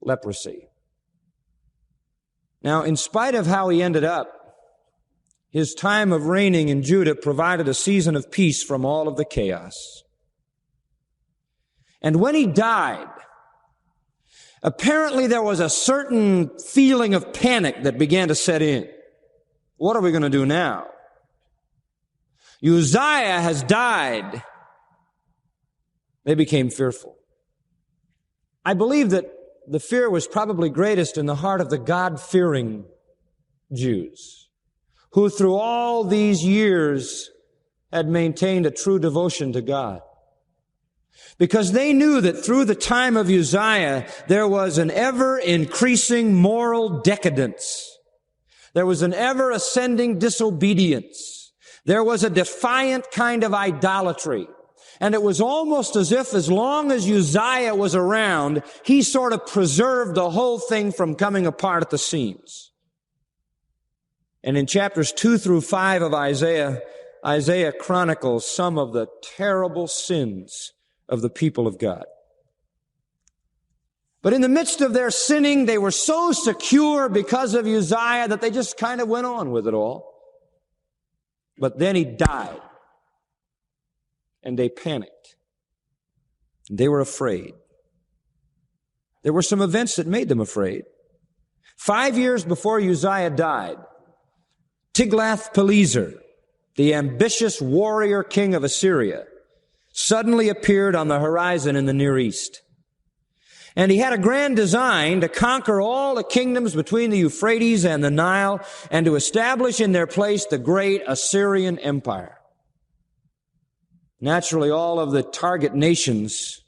leprosy. Now, in spite of how he ended up, his time of reigning in Judah provided a season of peace from all of the chaos. And when he died, apparently there was a certain feeling of panic that began to set in. What are we going to do now? Uzziah has died. They became fearful. I believe that the fear was probably greatest in the heart of the God-fearing Jews, who through all these years had maintained a true devotion to God. Because they knew that through the time of Uzziah, there was an ever-increasing moral decadence. There was an ever-ascending disobedience. There was a defiant kind of idolatry. And it was almost as if as long as Uzziah was around, he sort of preserved the whole thing from coming apart at the seams. And in chapters 2 through 5 of Isaiah, Isaiah chronicles some of the terrible sins of the people of God. But in the midst of their sinning, they were so secure because of Uzziah that they just kind of went on with it all. But then he died. And they panicked. They were afraid. There were some events that made them afraid. 5 years before Uzziah died, Tiglath-Pileser, the ambitious warrior king of Assyria, suddenly appeared on the horizon in the Near East. And he had a grand design to conquer all the kingdoms between the Euphrates and the Nile and to establish in their place the great Assyrian Empire. Naturally, all of the target nations,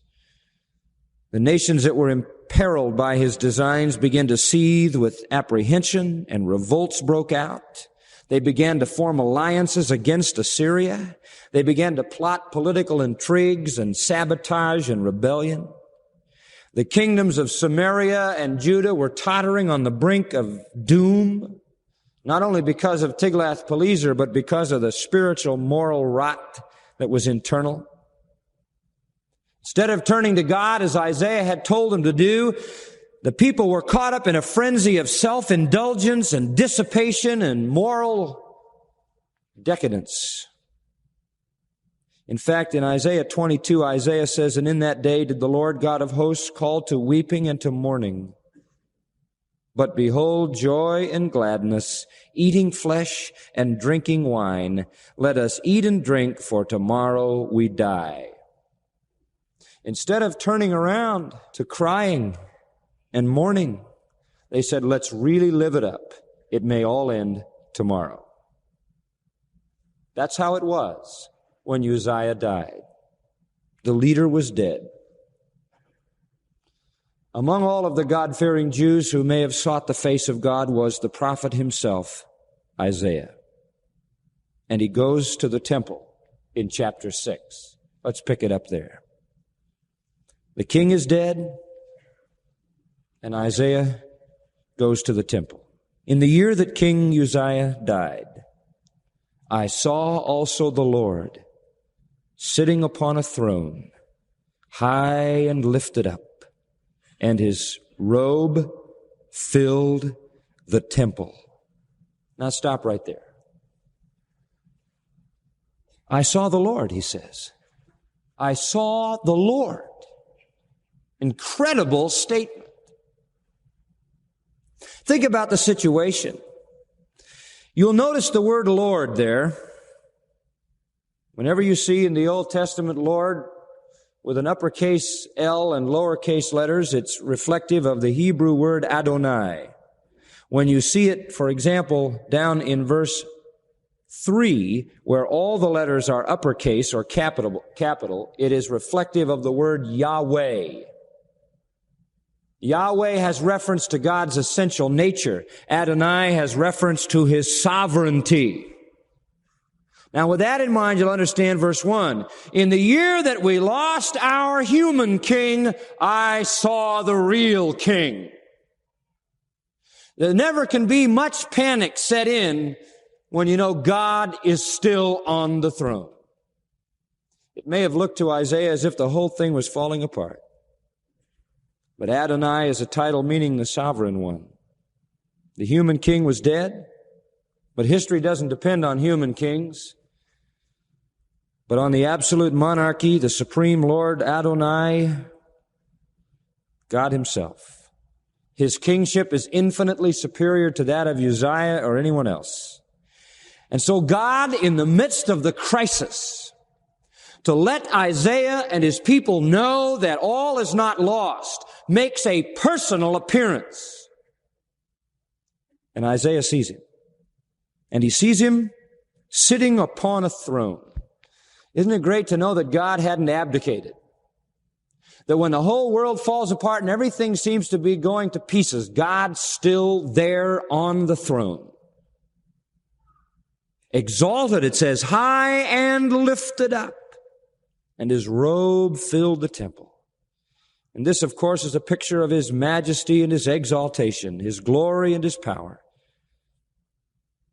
the nations that were imperiled by his designs, began to seethe with apprehension, and revolts broke out. They began to form alliances against Assyria. They began to plot political intrigues and sabotage and rebellion. The kingdoms of Samaria and Judah were tottering on the brink of doom, not only because of Tiglath-Pileser, but because of the spiritual moral rot that was internal. Instead of turning to God as Isaiah had told them to do, the people were caught up in a frenzy of self-indulgence and dissipation and moral decadence. In fact, in Isaiah 22, Isaiah says, "And in that day did the Lord God of hosts call to weeping and to mourning. But behold, joy and gladness, eating flesh and drinking wine. Let us eat and drink, for tomorrow we die." Instead of turning around to crying and mourning, they said, let's really live it up. It may all end tomorrow. That's how it was when Uzziah died. The leader was dead. Among all of the God-fearing Jews who may have sought the face of God was the prophet himself, Isaiah. And he goes to the temple in chapter 6. Let's pick it up there. The king is dead, and Isaiah goes to the temple. In the year that King Uzziah died, I saw also the Lord sitting upon a throne, high and lifted up, and his robe filled the temple. Now stop right there. I saw the Lord, he says. I saw the Lord. Incredible statement. Think about the situation. You'll notice the word Lord there. Whenever you see in the Old Testament Lord with an uppercase L and lowercase letters, it's reflective of the Hebrew word Adonai. When you see it, for example, down in verse 3, where all the letters are uppercase or capital, it is reflective of the word Yahweh. Yahweh has reference to God's essential nature. Adonai has reference to his sovereignty. Now, with that in mind, you'll understand verse 1. In the year that we lost our human king, I saw the real king. There never can be much panic set in when you know God is still on the throne. It may have looked to Isaiah as if the whole thing was falling apart. But Adonai is a title meaning the sovereign one. The human king was dead, but history doesn't depend on human kings, but on the absolute monarchy, the supreme Lord Adonai, God himself. His kingship is infinitely superior to that of Uzziah or anyone else. And so God, in the midst of the crisis, to let Isaiah and his people know that all is not lost, makes a personal appearance. And Isaiah sees him. And he sees him sitting upon a throne. Isn't it great to know that God hadn't abdicated? That when the whole world falls apart and everything seems to be going to pieces, God's still there on the throne. Exalted, it says, high and lifted up. And his robe filled the temple. And this, of course, is a picture of his majesty and his exaltation, his glory and his power.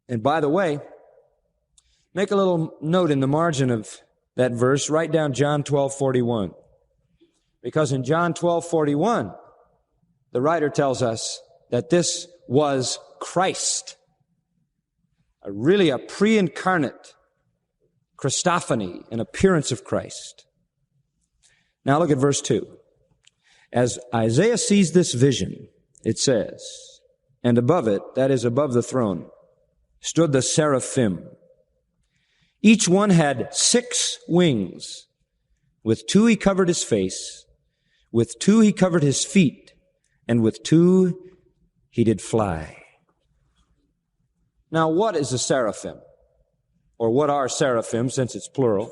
And by the way, make a little note in the margin of that verse. Write down John 12:41. Because in John 12:41, the writer tells us that this was Christ. Really a pre-incarnate Christophany, an appearance of Christ. Now look at verse 2. As Isaiah sees this vision, it says, and above it, that is above the throne, stood the seraphim. Each one had 6 wings. With 2 he covered his face, with 2 he covered his feet, and with 2 he did fly. Now, what is a seraphim? Or what are seraphim, since it's plural?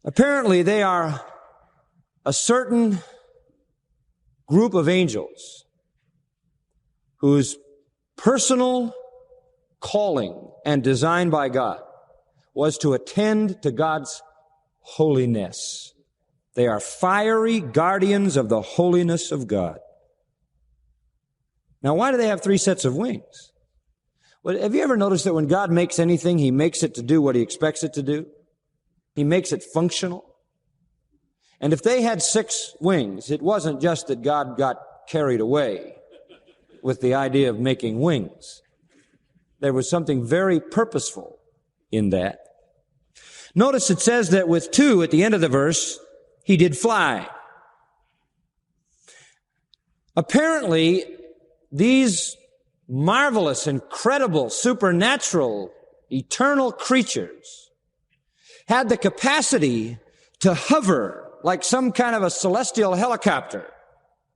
Apparently, they are a certain group of angels whose personal calling and design by God was to attend to God's holiness. They are fiery guardians of the holiness of God. Now, why do they have 3 sets of wings? Well, have you ever noticed that when God makes anything, he makes it to do what he expects it to do? He makes it functional. And if they had 6 wings, it wasn't just that God got carried away with the idea of making wings. There was something very purposeful in that. Notice it says that with 2 at the end of the verse, he did fly. Apparently, these marvelous, incredible, supernatural, eternal creatures had the capacity to hover like some kind of a celestial helicopter